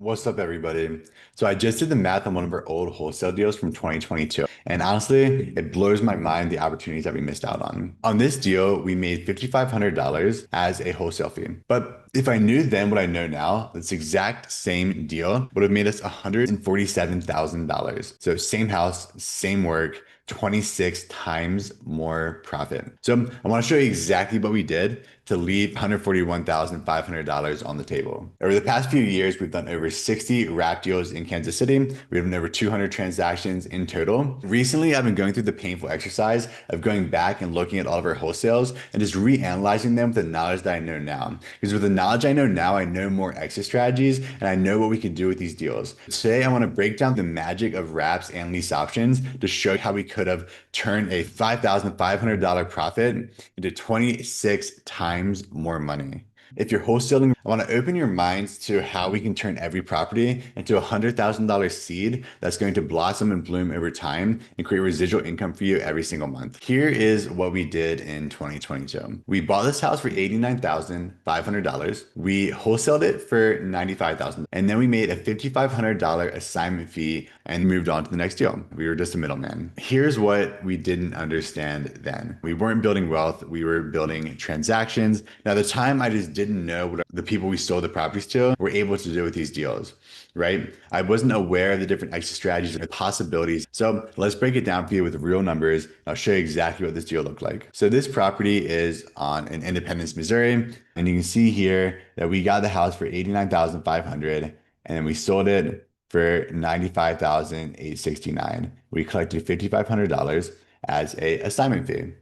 What's up, everybody? So I just did the math on one of our old wholesale deals from 2022. And honestly, it blows my mind the opportunities that we missed out on. On this deal, we made $5,500 as a wholesale fee. But if I knew then what I know now, this exact same deal would have made us $147,000. So same house, same work, 26 times more profit. So I want to show you exactly what we did to leave $141,500 on the table. Over the past few years, we've done over 60 wrap deals in Kansas City. We've done over 200 transactions in total. Recently, I've been going through the painful exercise of going back and looking at all of our wholesales and just reanalyzing them with the knowledge that I know now. Because with the knowledge I know now, I know more exit strategies and I know what we can do with these deals. Today, I want to break down the magic of wraps and lease options to show you how we could have turned a $5,500 profit into 26 times more money. If you're wholesaling, I want to open your minds to how we can turn every property into a $100,000 seed that's going to blossom and bloom over time and create residual income for you every single month. Here is what we did in 2022. We bought this house for $89,500. We wholesaled it for $95,000. And then we made a $5,500 assignment fee and moved on to the next deal. We were just a middleman. Here's what we didn't understand then. We weren't building wealth. We were building transactions. Now, at the time, I just didn't know what the people we sold the properties to were able to do with these deals, right? I wasn't aware of the different exit strategies and possibilities. So let's break it down for you with real numbers. I'll show you exactly what this deal looked like. So this property is in Independence, Missouri. And you can see here that we got the house for $89,500 and then we sold it for $95,869. We collected $5,500 as a assignment fee.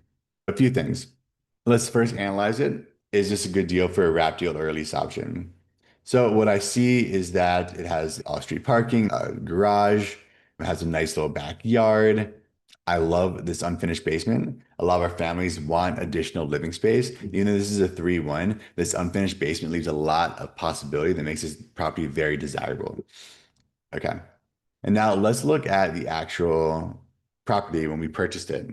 A few things. Let's first analyze it. Is this a good deal for a wrap deal or a lease option? So what I see is that it has off-street parking, a garage, it has a nice little backyard. I love this unfinished basement. A lot of our families want additional living space. Even though this is a 3-1, this unfinished basement leaves a lot of possibility that makes this property very desirable. Okay. And now let's look at the actual property when we purchased it.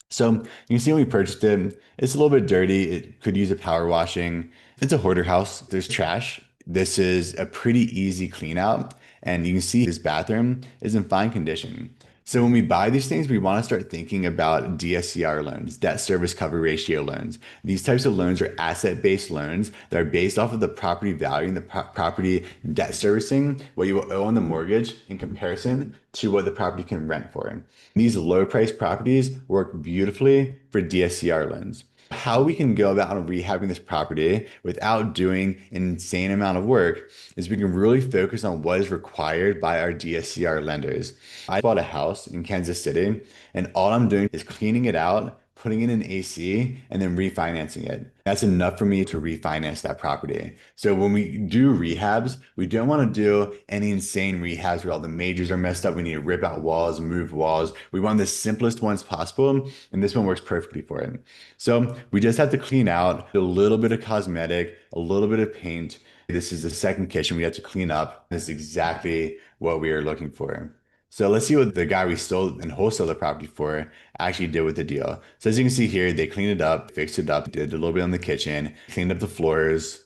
So you can see when we purchased it, it's a little bit dirty. It could use a power washing. It's a hoarder house. There's trash. This is a pretty easy clean out. And you can see this bathroom is in fine condition. So when we buy these things, we want to start thinking about DSCR loans, debt service cover ratio loans. These types of loans are asset-based loans that are based off of the property value and the property debt servicing, what you will owe on the mortgage in comparison to what the property can rent for. These low-priced properties work beautifully for DSCR loans. How we can go about rehabbing this property without doing an insane amount of work is we can really focus on what is required by our DSCR lenders. I bought a house in Kansas City, and all I'm doing is cleaning it out, putting in an AC, and then refinancing it. That's enough for me to refinance that property. So when we do rehabs, we don't want to do any insane rehabs where all the majors are messed up. We need to rip out walls, move walls. We want the simplest ones possible, and this one works perfectly for it. So we just have to clean out a little bit of cosmetic, a little bit of paint. This is the second kitchen we have to clean up. This is exactly what we are looking for. So let's see what the guy we sold and wholesaled the property for actually did with the deal. So as you can see here, they cleaned it up, fixed it up, did a little bit on the kitchen, cleaned up the floors,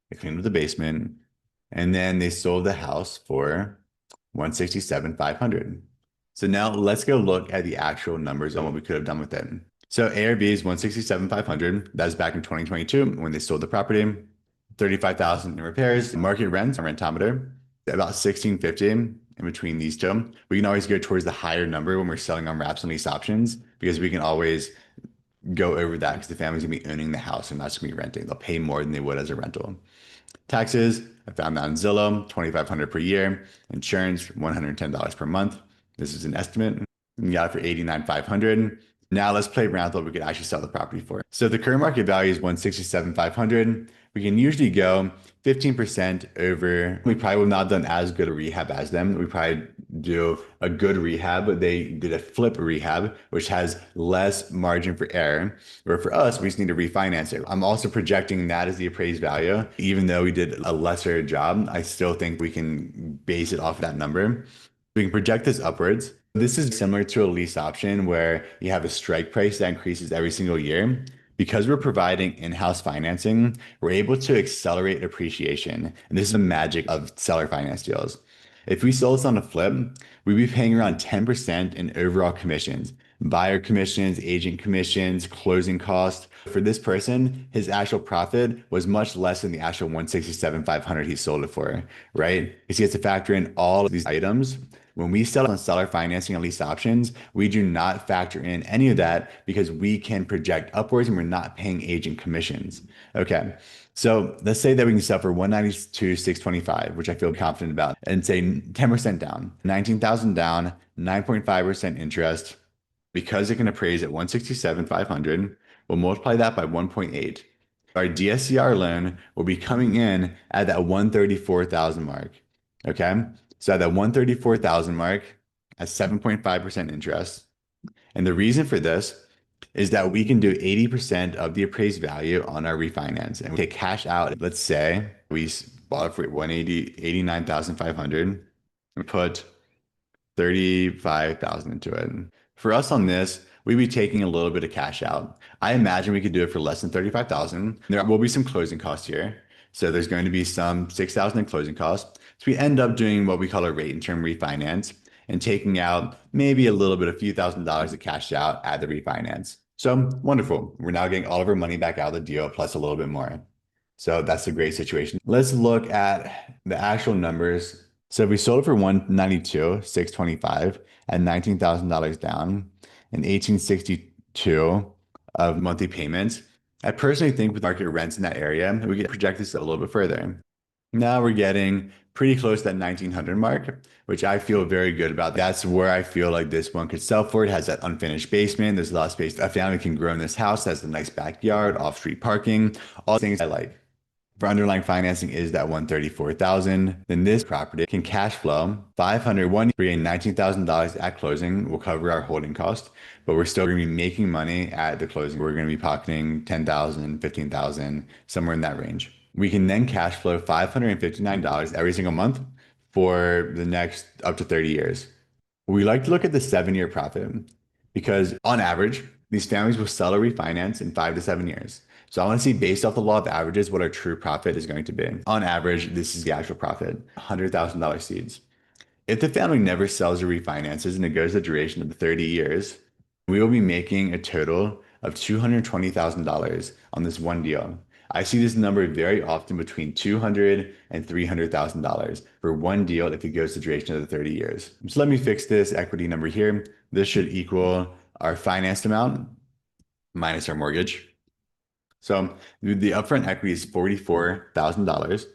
they cleaned up the basement, and then they sold the house for $167,500. So now let's go look at the actual numbers on what we could have done with it. So ARV is $167,500. That was back in 2022 when they sold the property. $35,000 in repairs, market rents, a rentometer, about $1,650 in between these two. We can always go towards the higher number when we're selling on wraps and lease options because we can always go over that because the family's gonna be owning the house and not just gonna be renting. They'll pay more than they would as a rental. Taxes, I found that on Zillow, $2,500 per year. Insurance, $110 per month. This is an estimate. We got it for $89,500. Now let's play around with what we could actually sell the property for. So the current market value is $167,500. We can usually go 15% over. We probably would not have done as good a rehab as them. We probably do a good rehab, but they did a flip rehab, which has less margin for error. Where for us, we just need to refinance it. I'm also projecting that as the appraised value. Even though we did a lesser job, I still think we can base it off of that number. We can project this upwards. This is similar to a lease option where you have a strike price that increases every single year. Because we're providing in-house financing, we're able to accelerate appreciation. And this is the magic of seller finance deals. If we sold this on a flip, we'd be paying around 10% in overall commissions, buyer commissions, agent commissions, closing costs. For this person, his actual profit was much less than the actual 167,500 he sold it for, right? Because he has to factor in all of these items. When we sell on seller financing and lease options, we do not factor in any of that because we can project upwards and we're not paying agent commissions. Okay. So let's say that we can sell for 192,625, which I feel confident about, and say 10% down, 19,000 down, 9.5% interest. Because it can appraise at 167,500, we'll multiply that by 1.8. Our DSCR loan will be coming in at that 134,000 mark. Okay. So at that 134,000 mark, at 7.5% interest. And the reason for this is that we can do 80% of the appraised value on our refinance and we take cash out. Let's say we bought it for 89,500 and put 35,000 into it. For us on this, we'd be taking a little bit of cash out. I imagine we could do it for less than 35,000. There will be some closing costs here. So there's going to be some 6,000 in closing costs. So we end up doing what we call a rate and term refinance and taking out maybe a little bit, a few $1,000s of cash out at the refinance. So wonderful. We're now getting all of our money back out of the deal plus a little bit more. So that's a great situation. Let's look at the actual numbers. So if we sold it for 192,625 at $19,000 down and 1,862 of monthly payments, I personally think with market rents in that area, we could project this a little bit further. Now we're getting pretty close to that 1,900 mark, which I feel very good about. That's where I feel like this one could sell for. It has that unfinished basement. There's a lot of space. A family can grow in this house. Has a nice backyard, off-street parking, all things I like. For underlying financing is that 134,000. Then this property can cash flow 501, creating $19,000 at closing will cover our holding cost, but we're still going to be making money at the closing. We're going to be pocketing 10,000, 15,000, somewhere in that range. We can then cash flow $559 every single month for the next up to 30 years. We like to look at the 7-year profit because on average, these families will sell or refinance in 5 to 7 years. So I want to see based off the law of averages what our true profit is going to be. On average, this is the actual profit, $100,000 seeds. If the family never sells or refinances and it goes the duration of the 30 years, we will be making a total of $220,000 on this one deal. I see this number very often between $200,000 and $300,000 for one deal if it goes the duration of the 30 years. So let me fix this equity number here. This should equal our financed amount minus our mortgage. So the upfront equity is $44,000.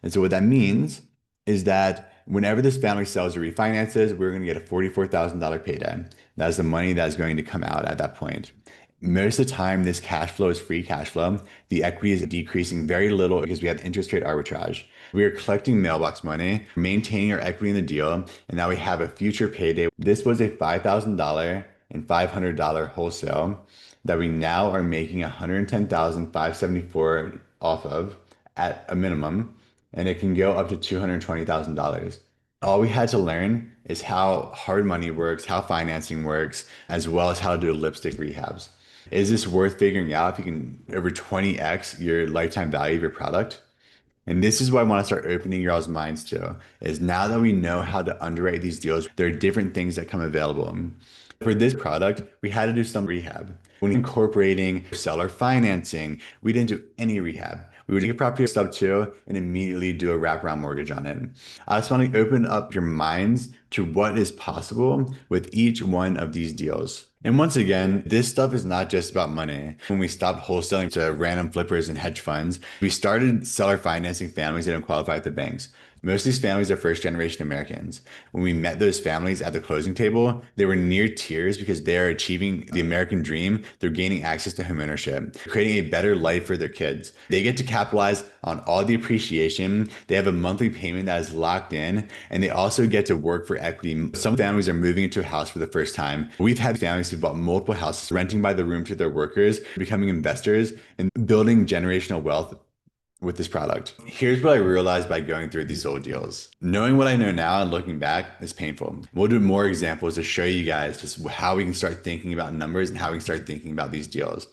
And so what that means is that whenever this family sells or refinances, we're going to get a $44,000 payday. That's the money that's going to come out at that point. Most of the time, this cash flow is free cash flow. The equity is decreasing very little because we have interest rate arbitrage. We are collecting mailbox money, maintaining our equity in the deal, and now we have a future payday. This was a $5,000 and $500 wholesale that we now are making 110,574 off of at a minimum, and it can go up to $220,000. All we had to learn is how hard money works, how financing works, as well as how to do lipstick rehabs. Is this worth figuring out if you can over 20x your lifetime value of your product? And this is what I want to start opening y'all's minds to, is now that we know how to underwrite these deals, there are different things that come available. For this product, we had to do some rehab. When incorporating seller financing, we didn't do any rehab. We would take a property sub two and immediately do a wraparound mortgage on it. I just want to open up your minds to what is possible with each one of these deals. And once again, this stuff is not just about money. When we stopped wholesaling to random flippers and hedge funds, we started seller financing families that don't qualify at the banks. Most of these families are first generation Americans. When we met those families at the closing table, they were near tears because they're achieving the American dream. They're gaining access to homeownership, creating a better life for their kids. They get to capitalize on all the appreciation. They have a monthly payment that is locked in, and they also get to work for equity. Some families are moving into a house for the first time. We've had families who bought multiple houses, renting by the room to their workers, becoming investors, and building generational wealth with this product. Here's what I realized by going through these old deals. Knowing what I know now and looking back is painful. We'll do more examples to show you guys just how we can start thinking about numbers and how we can start thinking about these deals.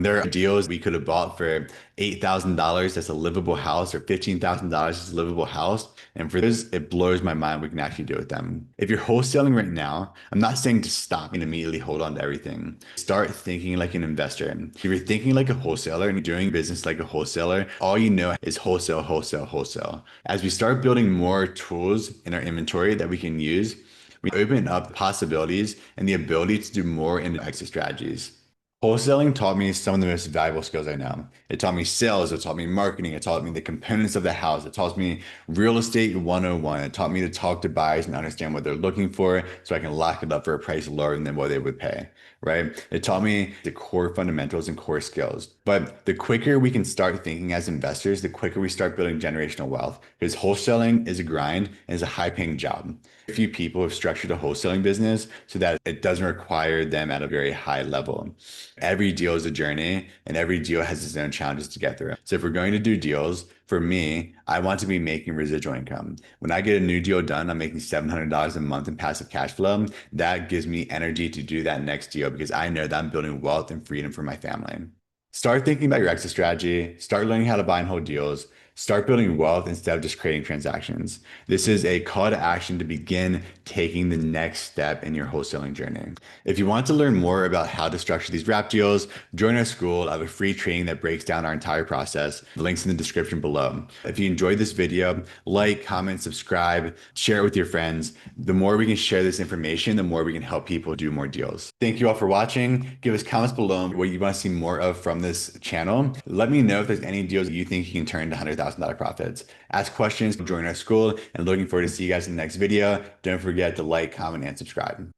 There are deals we could have bought for $8,000 that's a livable house or $15,000 that's a livable house. And for this, it blows my mind what we can actually do with them. If you're wholesaling right now, I'm not saying to stop and immediately hold on to everything. Start thinking like an investor. If you're thinking like a wholesaler and you're doing business like a wholesaler, all you know is wholesale, wholesale, wholesale. As we start building more tools in our inventory that we can use, we open up possibilities and the ability to do more in exit strategies. Wholesaling taught me some of the most valuable skills I know. It taught me sales, it taught me marketing, it taught me the components of the house, it taught me real estate 101. It taught me to talk to buyers and understand what they're looking for so I can lock it up for a price lower than what they would pay, right? It taught me the core fundamentals and core skills. But the quicker we can start thinking as investors, the quicker we start building generational wealth because wholesaling is a grind and is a high paying job. A few people have structured a wholesaling business so that it doesn't require them at a very high level. Every deal is a journey and every deal has its own challenges to get through. So if we're going to do deals, for me, I want to be making residual income. When I get a new deal done, I'm making $700 a month in passive cash flow. That gives me energy to do that next deal because I know that I'm building wealth and freedom for my family. Start thinking about your exit strategy. Start learning how to buy and hold deals. Start building wealth instead of just creating transactions. This is a call to action to begin taking the next step in your wholesaling journey. If you want to learn more about how to structure these wrap deals, join our school. I have a free training that breaks down our entire process. The link's in the description below. If you enjoyed this video, like, comment, subscribe, share it with your friends. The more we can share this information, the more we can help people do more deals. Thank you all for watching. Give us comments below what you want to see more of from this channel. Let me know if there's any deals that you think you can turn to $100,000 profits. Ask questions, join our school, and looking forward to see you guys in the next video. Don't forget to like, comment, and subscribe.